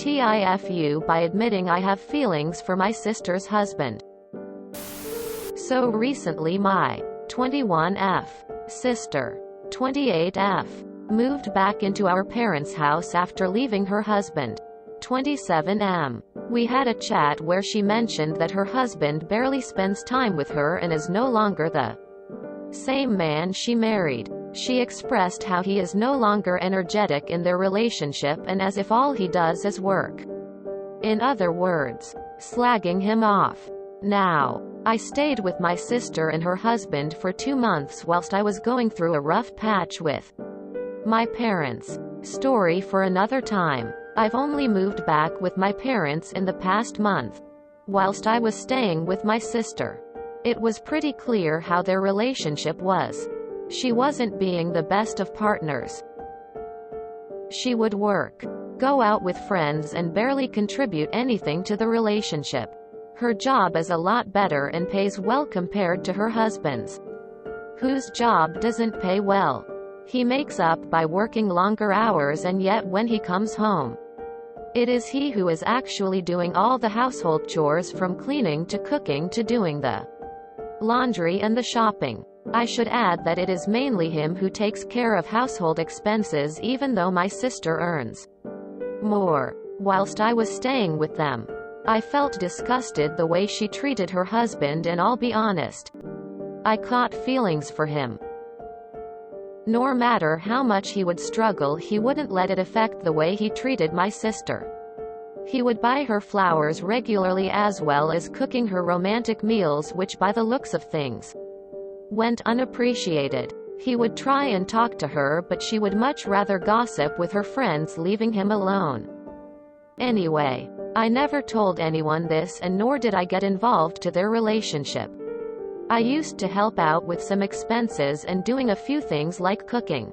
TIFU by admitting I have feelings for my sister's husband. So recently my 21F sister, 28F, moved back into our parents' house after leaving her husband, 27M. We had a chat where she mentioned that her husband barely spends time with her and is no longer the same man she married. She expressed how he is no longer energetic in their relationship and as if all he does is work. In other words, slagging him off. Now, I stayed with my sister and her husband for 2 months whilst I was going through a rough patch with my parents. Story for another time. I've only moved back with my parents in the past month. Whilst I was staying with my sister, it was pretty clear how their relationship was. She wasn't being the best of partners. She would work, go out with friends and barely contribute anything to the relationship. Her job is a lot better and pays well compared to her husband's, whose job doesn't pay well. He makes up by working longer hours, and yet when he comes home, it is he who is actually doing all the household chores, from cleaning to cooking to doing the laundry and the shopping. I should add that it is mainly him who takes care of household expenses, even though my sister earns more. Whilst I was staying with them, I felt disgusted the way she treated her husband, and I'll be honest, I caught feelings for him. No matter how much he would struggle, he wouldn't let it affect the way he treated my sister. He would buy her flowers regularly, as well as cooking her romantic meals, which by the looks of things went unappreciated. He would try and talk to her, but she would much rather gossip with her friends, leaving him alone. Anyway, I never told anyone this, and nor did I get involved to their relationship. I used to help out with some expenses and doing a few things like cooking,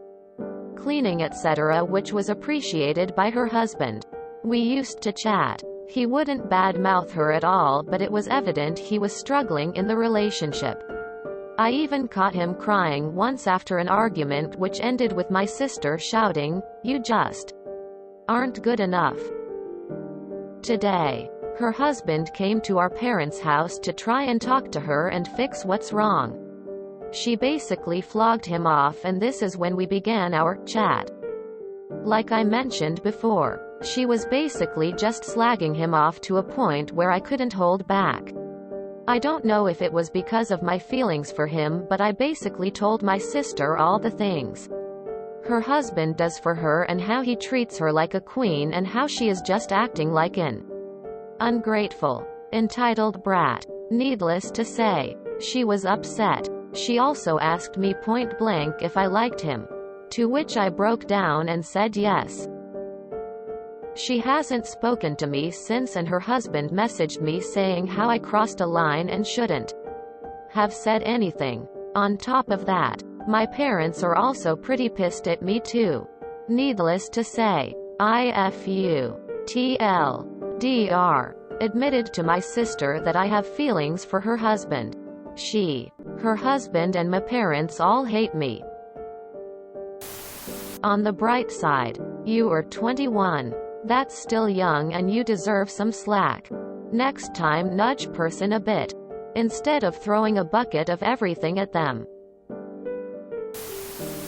cleaning, etc., which was appreciated by her husband. We used to chat. He wouldn't badmouth her at all, but it was evident he was struggling in the relationship. I even caught him crying once after an argument which ended with my sister shouting, "You just aren't good enough." Today, her husband came to our parents' house to try and talk to her and fix what's wrong. She basically flogged him off, and this is when we began our chat. Like I mentioned before, she was basically just slagging him off to a point where I couldn't hold back. I don't know if it was because of my feelings for him, but I basically told my sister all the things her husband does for her and how he treats her like a queen and how she is just acting like an ungrateful, entitled brat. Needless to say, she was upset. She also asked me point blank if I liked him, to which I broke down and said yes. She hasn't spoken to me since, and her husband messaged me saying how I crossed a line and shouldn't have said anything. On top of that, my parents are also pretty pissed at me too. Needless to say, IFU TLDR admitted to my sister that I have feelings for her husband. She, her husband and my parents all hate me. On the bright side, you are 21. That's still young and you deserve some slack. Next time nudge person a bit, instead of throwing a bucket of everything at them.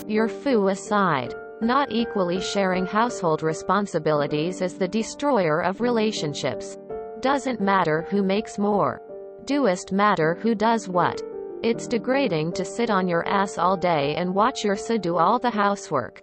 Your foo aside, not equally sharing household responsibilities is the destroyer of relationships. Doesn't matter who makes more. Doest matter who does what. It's degrading to sit on your ass all day and watch your sa do all the housework.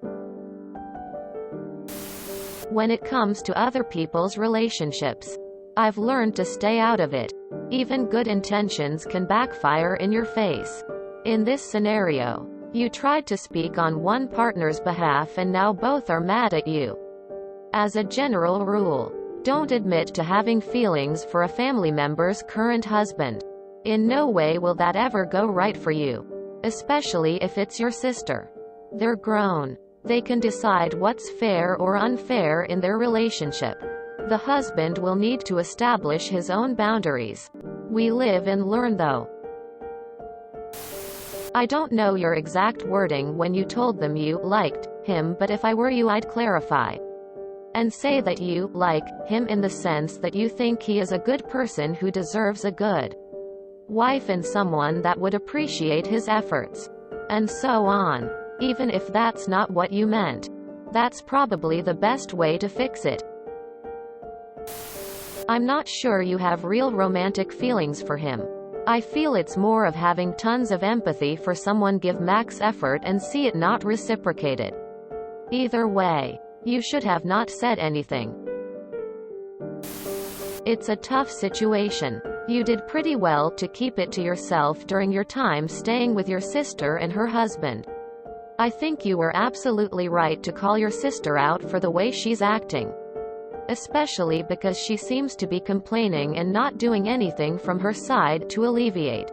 When it comes to other people's relationships, I've learned to stay out of it. Even good intentions can backfire in your face. In this scenario, you tried to speak on one partner's behalf and now both are mad at you. As a general rule, don't admit to having feelings for a family member's current husband. In no way will that ever go right for you, especially if it's your sister. They're grown. They can decide what's fair or unfair in their relationship. The husband will need to establish his own boundaries. We live and learn though. I don't know your exact wording when you told them you liked him, but if I were you I'd clarify. and say that you like him in the sense that you think he is a good person who deserves a good wife and someone that would appreciate his efforts. And so on. Even if that's not what you meant. That's probably the best way to fix it. I'm not sure you have real romantic feelings for him. I feel it's more of having tons of empathy for someone, give max effort and see it not reciprocated. Either way, you should have not said anything. It's a tough situation. You did pretty well to keep it to yourself during your time staying with your sister and her husband. I think you were absolutely right to call your sister out for the way she's acting. Especially because she seems to be complaining and not doing anything from her side to alleviate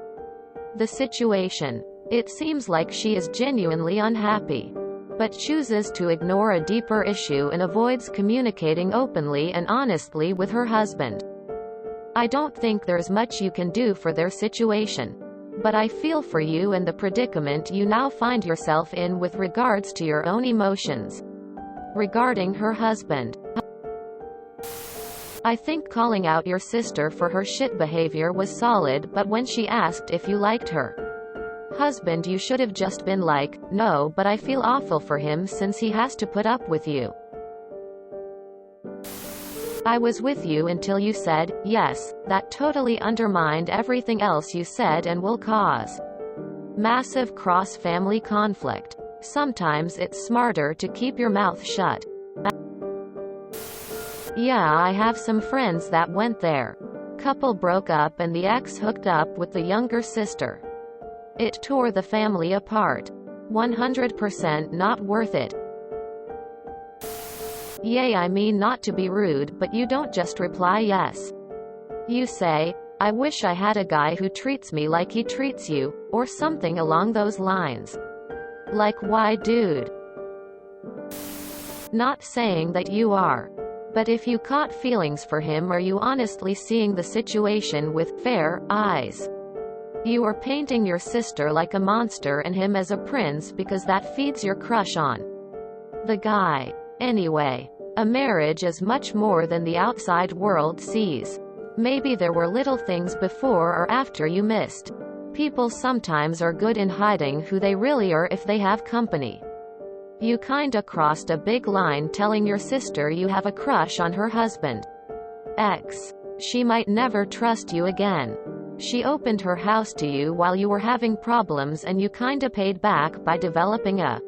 the situation. It seems like she is genuinely unhappy, but chooses to ignore a deeper issue and avoids communicating openly and honestly with her husband. I don't think there's much you can do for their situation, but I feel for you and the predicament you now find yourself in with regards to your own emotions regarding her husband. I think calling out your sister for her shit behavior was solid, but when she asked if you liked her husband, you should have just been like, no, but I feel awful for him since he has to put up with you. I was with you until you said, yes. That totally undermined everything else you said and will cause massive cross-family conflict. Sometimes it's smarter to keep your mouth shut. Yeah, I have some friends that went there. Couple broke up and the ex hooked up with the younger sister. It tore the family apart. 100% not worth it. Yay, I mean not to be rude, but you don't just reply yes. You say, I wish I had a guy who treats me like he treats you, or something along those lines. Like, why, dude? Not saying that you are. But if you caught feelings for him, are you honestly seeing the situation with fair eyes? You are painting your sister like a monster and him as a prince because that feeds your crush on the guy. Anyway, a marriage is much more than the outside world sees. Maybe there were little things before or after you missed. People sometimes are good in hiding who they really are if they have company. You kinda crossed a big line telling your sister you have a crush on her husband. She might never trust you again. She opened her house to you while you were having problems and you kinda paid back by developing a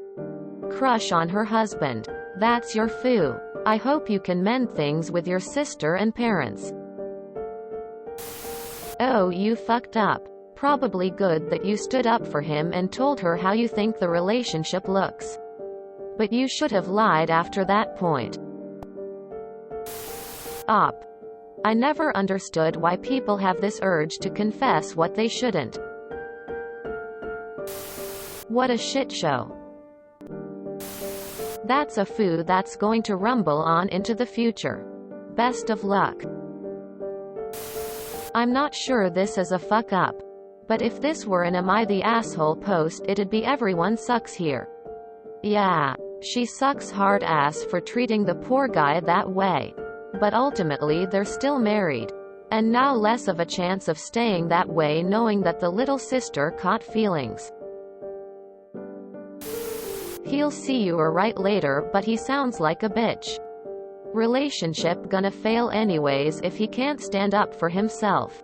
crush on her husband. That's your foo. I hope you can mend things with your sister and parents. Oh, you fucked up. Probably good that you stood up for him and told her how you think the relationship looks. But you should have lied after that point. I never understood why people have this urge to confess what they shouldn't. What a shit show. That's a foo that's going to rumble on into the future. Best of luck. I'm not sure this is a fuck up. But if this were an Am I the Asshole post, it'd be everyone sucks here. Yeah. She sucks hard ass for treating the poor guy that way. But ultimately they're still married. And now less of a chance of staying that way knowing that the little sister caught feelings. He'll see you right later, but he sounds like a bitch. Relationship gonna fail anyways if he can't stand up for himself.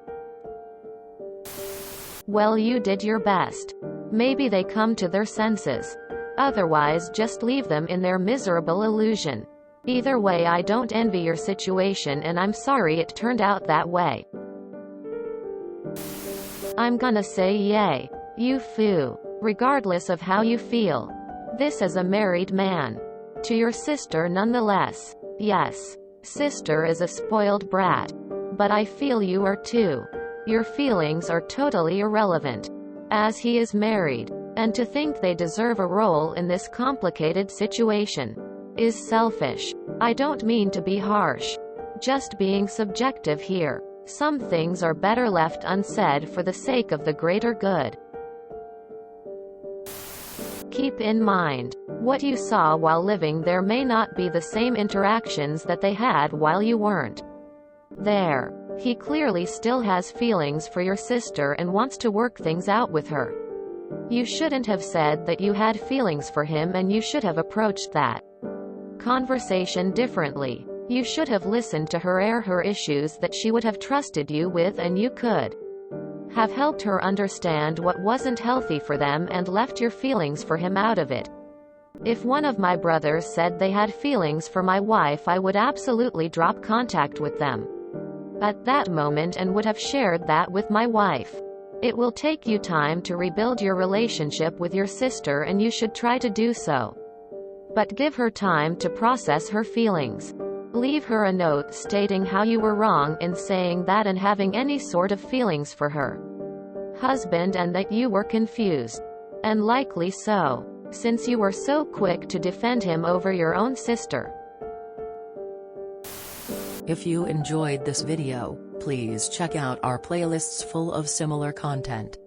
Well, you did your best. Maybe they come to their senses. Otherwise, just leave them in their miserable illusion. Either way, I don't envy your situation and I'm sorry it turned out that way. I'm gonna say yay. You foo. Regardless of how you feel. This is a married man. To your sister nonetheless. Yes. Sister is a spoiled brat. But I feel you are too. Your feelings are totally irrelevant. As he is married. And to think they deserve a role in this complicated situation is selfish. I don't mean to be harsh. Just being subjective here. Some things are better left unsaid for the sake of the greater good. Keep in mind, what you saw while living there may not be the same interactions that they had while you weren't there. He clearly still has feelings for your sister and wants to work things out with her. You shouldn't have said that you had feelings for him, and you should have approached that conversation differently. You should have listened to her air her issues that she would have trusted you with, and you could have helped her understand what wasn't healthy for them and left your feelings for him out of it. If one of my brothers said they had feelings for my wife, I would absolutely drop contact with them at that moment and would have shared that with my wife. It will take you time to rebuild your relationship with your sister, and you should try to do so. But give her time to process her feelings. Leave her a note stating how you were wrong in saying that and having any sort of feelings for her husband, and that you were confused. And likely so, since you were so quick to defend him over your own sister. If you enjoyed this video, please check out our playlists full of similar content.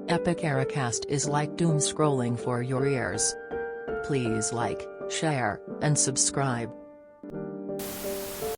Epic Ericast is like doom scrolling for your ears. Please like, share, and subscribe.